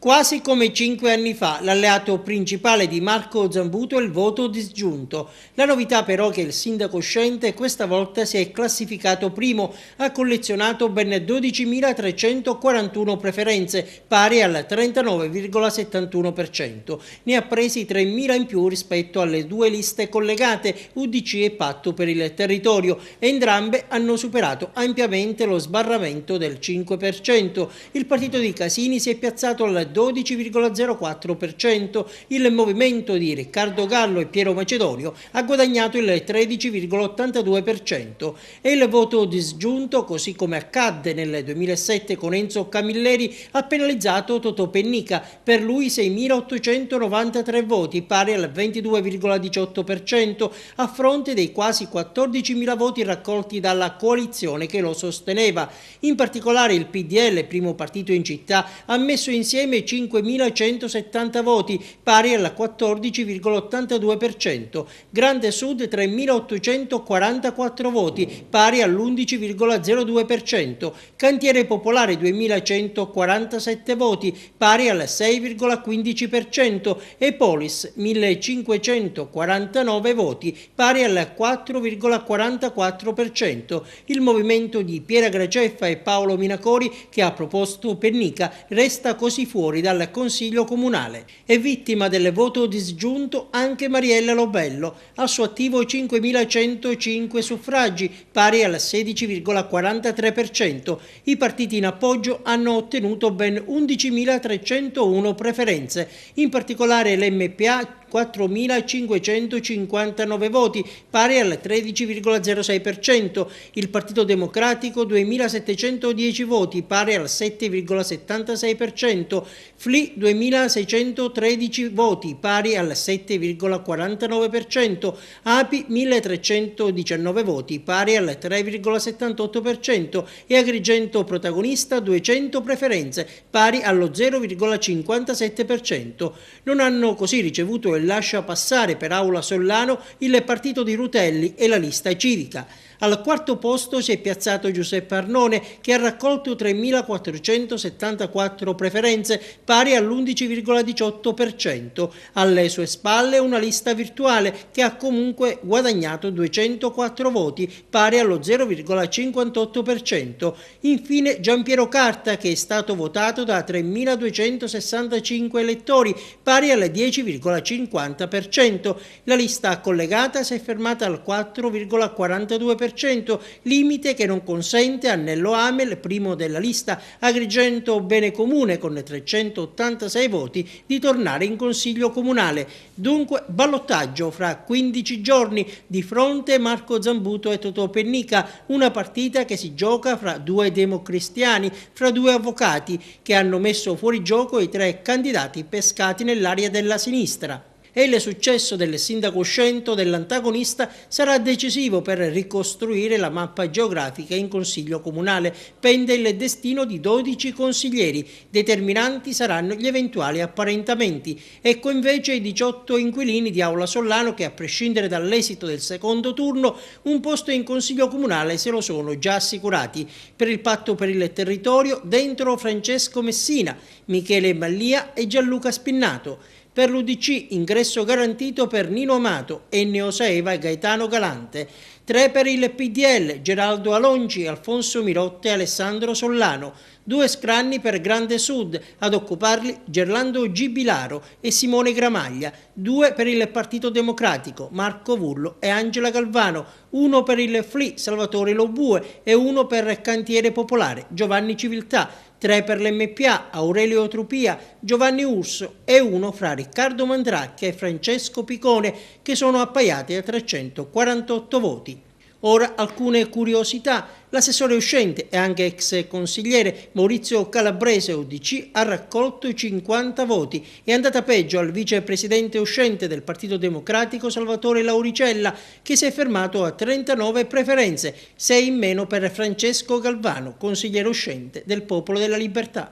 Quasi come 5 anni fa, l'alleato principale di Marco Zambuto è il voto disgiunto. La novità però è che il sindaco uscente questa volta si è classificato primo, ha collezionato ben 12.341 preferenze, pari al 39,71%. Ne ha presi 3.000 in più rispetto alle due liste collegate, UDC e Patto per il Territorio, e entrambe hanno superato ampiamente lo sbarramento del 5%. Il partito di Casini si è piazzato al 12,04%, il movimento di Riccardo Gallo e Piero Macedonio ha guadagnato il 13,82% e il voto disgiunto, così come accadde nel 2007 con Enzo Camilleri, ha penalizzato Totò Pennica, per lui 6.893 voti, pari al 22,18%, a fronte dei quasi 14.000 voti raccolti dalla coalizione che lo sosteneva. In particolare il PDL, primo partito in città, ha messo insieme 5.170 voti, pari al 14,82%, Grande Sud 3.844 voti, pari all'11,02%, Cantiere Popolare 2.147 voti, pari al 6,15% e Polis 1.549 voti, pari al 4,44%. Il movimento di Piera Graceffa e Paolo Minacori, che ha proposto Pennica, resta così fuori dal Consiglio Comunale. È vittima del voto disgiunto anche Mariella Lobello, al suo attivo 5.105 suffragi, pari al 16,43%. I partiti in appoggio hanno ottenuto ben 11.301 preferenze, in particolare l'MPA 4.559 voti, pari al 13,06%, il Partito Democratico 2.710 voti, pari al 7,76%, FLI 2.613 voti, pari al 7,49%, API 1.319 voti, pari al 3,78% e Agrigento Protagonista 200 preferenze, pari allo 0,57%. Non hanno così ricevuto il lascia passare per Aula Sollano il partito di Rutelli e la lista civica. Al quarto posto si è piazzato Giuseppe Arnone, che ha raccolto 3.474 preferenze, pari all'11,18%. Alle sue spalle una lista virtuale che ha comunque guadagnato 204 voti, pari allo 0,58%. Infine Giampiero Carta, che è stato votato da 3.265 elettori, pari al 10,50%. La lista collegata si è fermata al 4,42%. Limite che non consente a Nello Amel, primo della lista Agrigento Bene Comune con 386 voti, di tornare in Consiglio Comunale. Dunque ballottaggio fra 15 giorni, di fronte Marco Zambuto e Totò Pennica, una partita che si gioca fra due democristiani, fra due avvocati che hanno messo fuori gioco i tre candidati pescati nell'area della sinistra. E il successo del sindaco uscente dell'antagonista sarà decisivo per ricostruire la mappa geografica in Consiglio Comunale. Pende il destino di 12 consiglieri, determinanti saranno gli eventuali apparentamenti. Ecco invece i 18 inquilini di Aula Sollano che, a prescindere dall'esito del secondo turno, un posto in Consiglio Comunale se lo sono già assicurati. Per il Patto per il Territorio dentro Francesco Messina, Michele Mallia e Gianluca Spinnato. Per l'UDC ingresso garantito per Nino Amato, Ennio Saeva e Gaetano Galante. 3 per il PDL, Geraldo Alongi, Alfonso Mirotte e Alessandro Sollano. 2 scranni per Grande Sud, ad occuparli Gerlando Gibilaro e Simone Gramaglia. 2 per il Partito Democratico, Marco Vullo e Angela Galvano. 1 per il FLI, Salvatore Lobue, e 1 per Cantiere Popolare, Giovanni Civiltà. 3 per l'MPA, Aurelio Trupia, Giovanni Urso e 1 fra Riccardo Mandracchia e Francesco Picone, che sono appaiati a 348 voti. Ora alcune curiosità. L'assessore uscente e anche ex consigliere Maurizio Calabrese UDC ha raccolto 50 voti. È andata peggio al vicepresidente uscente del Partito Democratico Salvatore Lauricella, che si è fermato a 39 preferenze, 6 in meno per Francesco Galvano, consigliere uscente del Popolo della Libertà.